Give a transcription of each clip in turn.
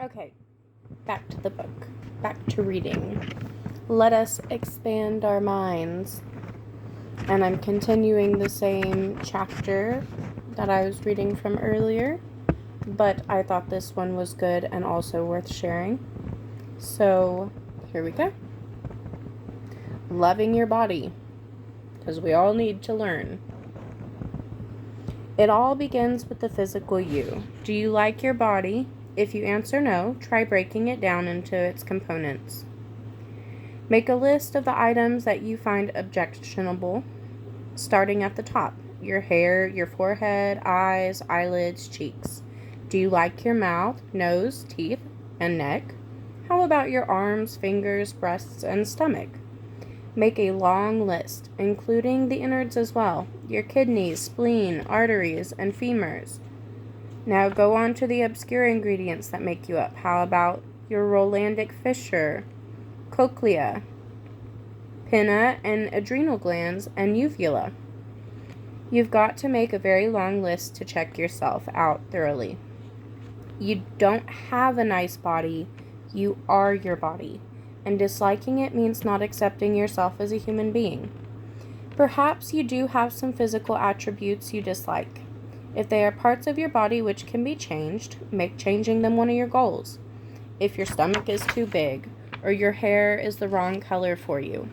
Okay, back to the book. Back to reading. Let us expand our minds. And I'm continuing the same chapter that I was reading from earlier, but I thought this one was good and also worth sharing. So, here we go. Loving your body, because we all need to learn. It all begins with the physical you. Do you like your body? If you answer no, try breaking it down into its components. Make a list of the items that you find objectionable, starting at the top. Your hair, your forehead, eyes, eyelids, cheeks. Do you like your mouth, nose, teeth, and neck? How about your arms, fingers, breasts, and stomach? Make a long list, including the innards as well. Your kidneys, spleen, arteries, and femurs. Now go on to the obscure ingredients that make you up. How about your Rolandic fissure, cochlea, pinna and adrenal glands, and uvula? You've got to make a very long list to check yourself out thoroughly. You don't have a nice body, you are your body, and disliking it means not accepting yourself as a human being. Perhaps you do have some physical attributes you dislike. If they are parts of your body which can be changed, make changing them one of your goals. If your stomach is too big, or your hair is the wrong color for you,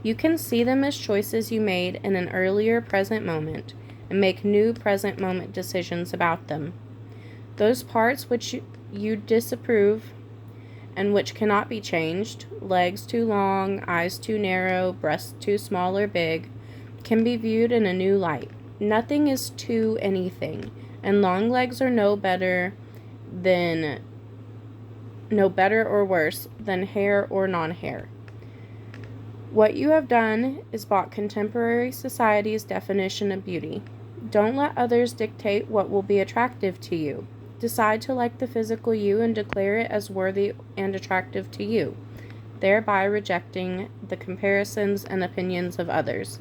you can see them as choices you made in an earlier present moment and make new present moment decisions about them. Those parts which you disapprove and which cannot be changed, legs too long, eyes too narrow, breasts too small or big, can be viewed in a new light. Nothing is too anything, and long legs are no better or worse than hair or non-hair. What you have done is bought contemporary society's definition of beauty. Don't let others dictate what will be attractive to you. Decide to like the physical you and declare it as worthy and attractive to you, thereby rejecting the comparisons and opinions of others.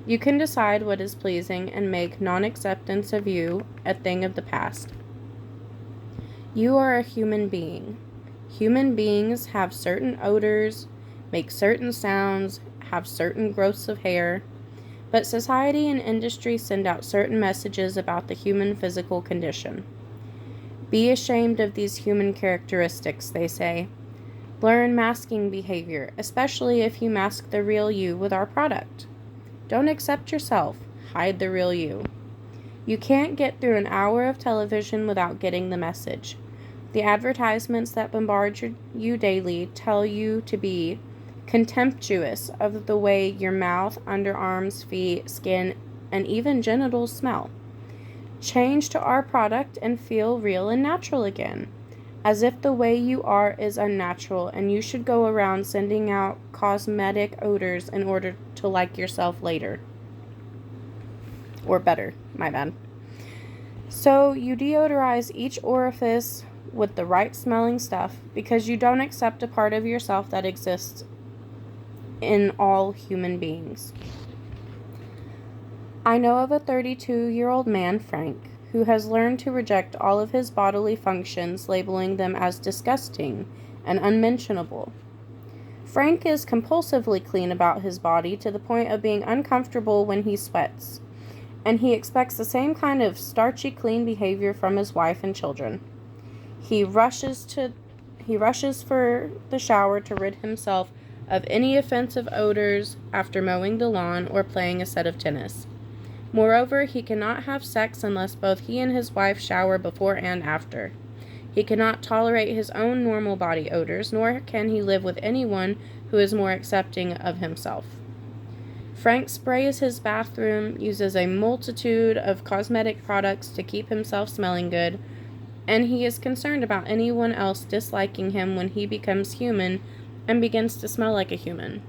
You can decide what is pleasing and make non-acceptance of you a thing of the past. You are a human being. Human beings have certain odors, make certain sounds, have certain growths of hair, but society and industry send out certain messages about the human physical condition. Be ashamed of these human characteristics, they say. Learn masking behavior, especially if you mask the real you with our product. Don't accept yourself. Hide the real you. You can't get through an hour of television without getting the message. The advertisements that bombard you daily tell you to be contemptuous of the way your mouth, underarms, feet, skin, and even genitals smell. Change to our product and feel real and natural again, as if the way you are is unnatural and you should go around sending out cosmetic odors in order to like yourself later. Or better, my bad. So you deodorize each orifice with the right smelling stuff because you don't accept a part of yourself that exists in all human beings. I know of a 32-year-old man, Frank, who has learned to reject all of his bodily functions, labeling them as disgusting and unmentionable. Frank is compulsively clean about his body to the point of being uncomfortable when he sweats, and he expects the same kind of starchy clean behavior from his wife and children. He rushes for the shower to rid himself of any offensive odors after mowing the lawn or playing a set of tennis. Moreover, he cannot have sex unless both he and his wife shower before and after. He cannot tolerate his own normal body odors, nor can he live with anyone who is more accepting of himself. Frank sprays his bathroom, uses a multitude of cosmetic products to keep himself smelling good, and he is concerned about anyone else disliking him when he becomes human and begins to smell like a human.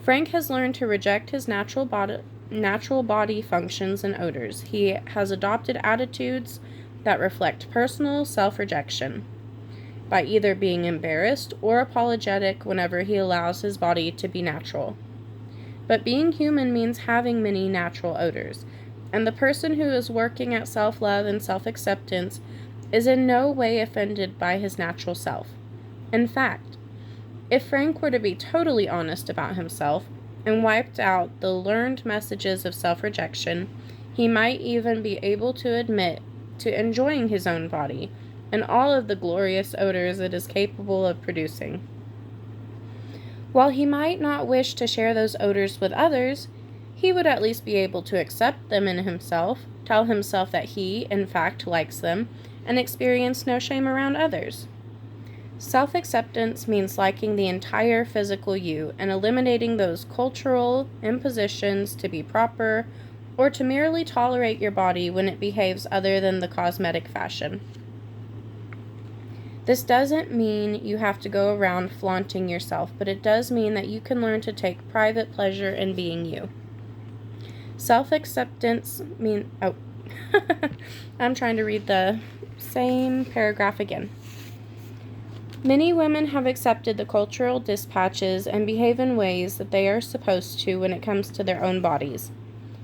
Frank has learned to reject his natural body functions and odors. He has adopted attitudes that reflect personal self-rejection by either being embarrassed or apologetic whenever he allows his body to be natural. But being human means having many natural odors, and the person who is working at self-love and self-acceptance is in no way offended by his natural self. In fact, if Frank were to be totally honest about himself and wiped out the learned messages of self-rejection, he might even be able to admit to enjoying his own body and all of the glorious odors it is capable of producing. While he might not wish to share those odors with others, he would at least be able to accept them in himself, tell himself that he, in fact, likes them, and experience no shame around others. Self-acceptance means liking the entire physical you and eliminating those cultural impositions to be proper or to merely tolerate your body when it behaves other than the cosmetic fashion. This doesn't mean you have to go around flaunting yourself, but it does mean that you can learn to take private pleasure in being you. Self-acceptance I'm trying to read the same paragraph again. Many women have accepted the cultural dispatches and behave in ways that they are supposed to when it comes to their own bodies.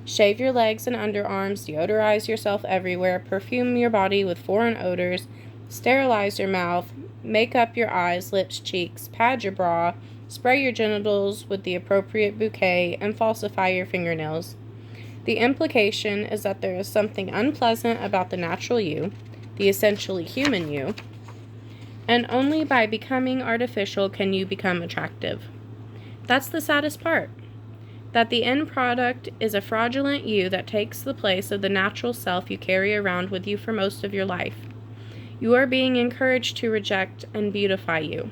Shave your legs and underarms, deodorize yourself everywhere, perfume your body with foreign odors, sterilize your mouth, make up your eyes, lips, cheeks, pad your bra, spray your genitals with the appropriate bouquet, and falsify your fingernails. The implication is that there is something unpleasant about the natural you, the essentially human you, and only by becoming artificial can you become attractive. That's the saddest part, that the end product is a fraudulent you that takes the place of the natural self you carry around with you for most of your life. You are being encouraged to reject and beautify you.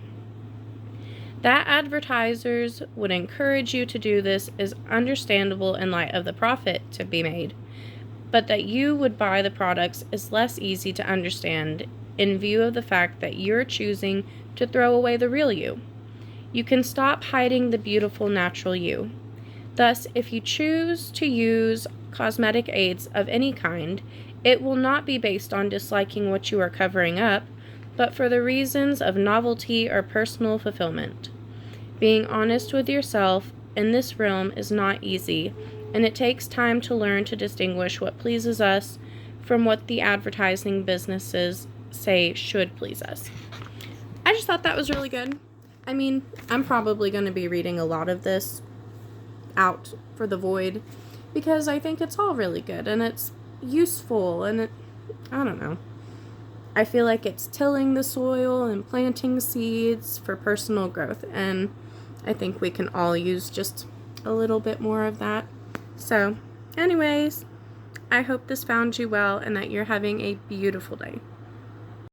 That advertisers would encourage you to do this is understandable in light of the profit to be made, but that you would buy the products is less easy to understand in view of the fact that you're choosing to throw away the real you. You can stop hiding the beautiful natural you. Thus, if you choose to use cosmetic aids of any kind, it will not be based on disliking what you are covering up, but for the reasons of novelty or personal fulfillment. Being honest with yourself in this realm is not easy, and it takes time to learn to distinguish what pleases us from what the advertising businesses say should please us. I just thought that was really good. I mean, I'm probably going to be reading a lot of this out for the void because I think it's all really good and it's useful and I don't know. I feel like it's tilling the soil and planting seeds for personal growth, and I think we can all use just a little bit more of that. So, anyways, I hope this found you well and that you're having a beautiful day.